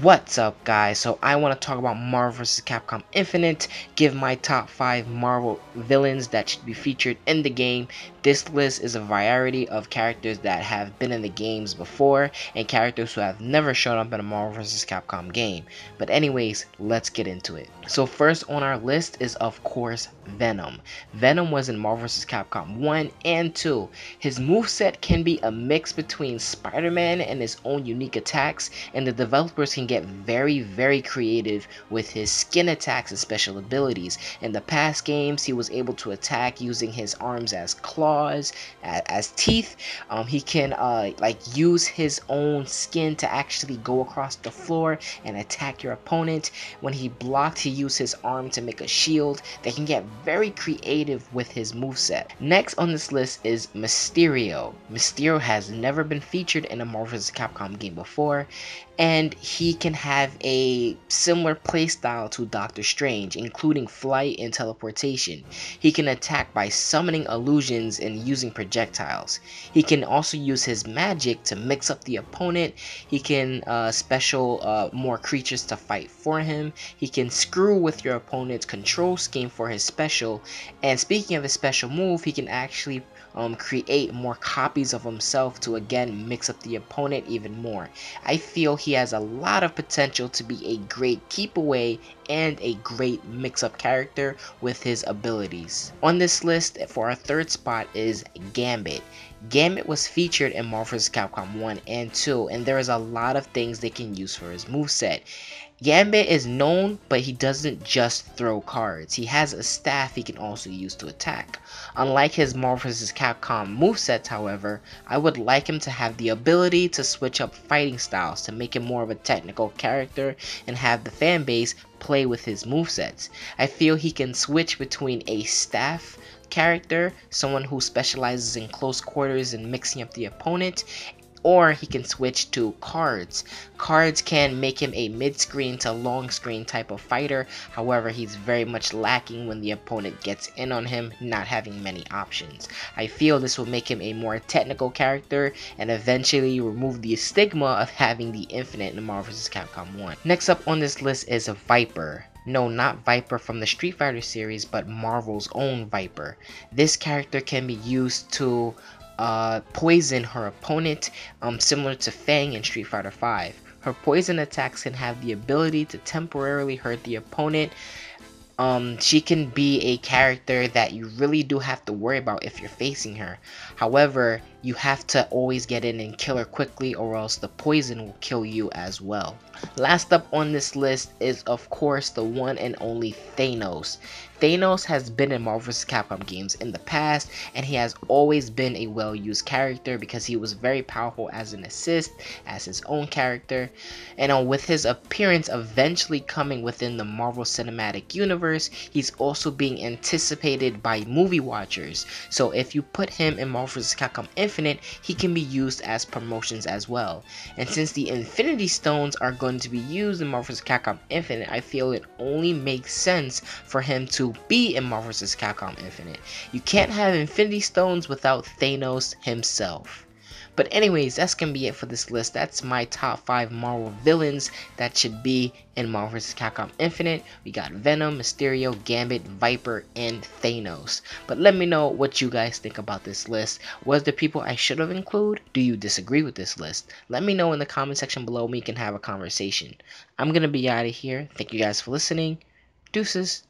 What's up, guys? So I want to talk about Marvel vs. Capcom Infinite, give my top 5 Marvel villains that should be featured in the game. This list is a variety of characters that have been in the games before and characters who have never shown up in a Marvel vs. Capcom game. But anyways, let's get into it. So first on our list is of course Venom. Venom was in Marvel vs. Capcom 1 and 2. His moveset can be a mix between Spider-Man and his own unique attacks, and the developers can get very creative with his skin attacks and special abilities. In the past games, he was able to attack using his arms as claws, as teeth. He can like use his own skin to actually go across the floor and attack your opponent. When he blocked, he used his arm to make a shield. They can get very creative with his moveset. Next on this list is Mysterio. Mysterio has never been featured in a Marvel vs. Capcom game before, and he can have a similar playstyle to Doctor Strange, including flight and teleportation. He can attack by summoning illusions and using projectiles. He can also use his magic to mix up the opponent. He can special more creatures to fight for him. He can screw with your opponent's control scheme for his special. And speaking of his special move, he can actually create more copies of himself to again mix up the opponent even more. I feel he has a lot of potential to be a great keep away and a great mix-up character with his abilities. On this list for our third spot is Gambit. Gambit was featured in Marvel vs. Capcom 1 and 2, and there is a lot of things they can use for his moveset. Gambit is known, but he doesn't just throw cards. He has a staff he can also use to attack. Unlike his Marvel vs. Capcom movesets, however, I would like him to have the ability to switch up fighting styles to make him more of a technical character and have the fan base play with his movesets. I feel he can switch between a staff character, someone who specializes in close quarters and mixing up the opponent, or he can switch to cards. Cards can make him a mid-screen to long-screen type of fighter, however he's very much lacking when the opponent gets in on him, not having many options. I feel this will make him a more technical character and eventually remove the stigma of having the Infinite in Marvel vs. Capcom 1. Next up on this list is Viper. No, not Viper from the Street Fighter series, but Marvel's own Viper. This character can be used to poison her opponent, similar to Fang in Street Fighter V. Her poison attacks can have the ability to temporarily hurt the opponent. She can be a character that you really do have to worry about if you're facing her. However, you have to always get in and kill her quickly, or else the poison will kill you as well. Last up on this list is of course the one and only Thanos. Thanos has been in Marvel vs. Capcom games in the past, and he has always been a well-used character because he was very powerful as an assist, as his own character. And with his appearance eventually coming within the Marvel Cinematic Universe, he's also being anticipated by movie watchers. So if you put him in Marvel vs. Capcom Infinite, he can be used as promotions as well. And since the Infinity Stones are going to be used in Marvel vs. Capcom Infinite, I feel it only makes sense for him to be in Marvel vs. Capcom Infinite. You can't have Infinity Stones without Thanos himself. But anyways, that's gonna be it for this list. That's my top 5 Marvel villains that should be in Marvel vs. Capcom Infinite. We got Venom, Mysterio, Gambit, Viper, and Thanos. But let me know what you guys think about this list. Was there people I should have included? Do you disagree with this list? Let me know in the comment section below. We can have a conversation. I'm gonna be out of here. Thank you guys for listening. Deuces.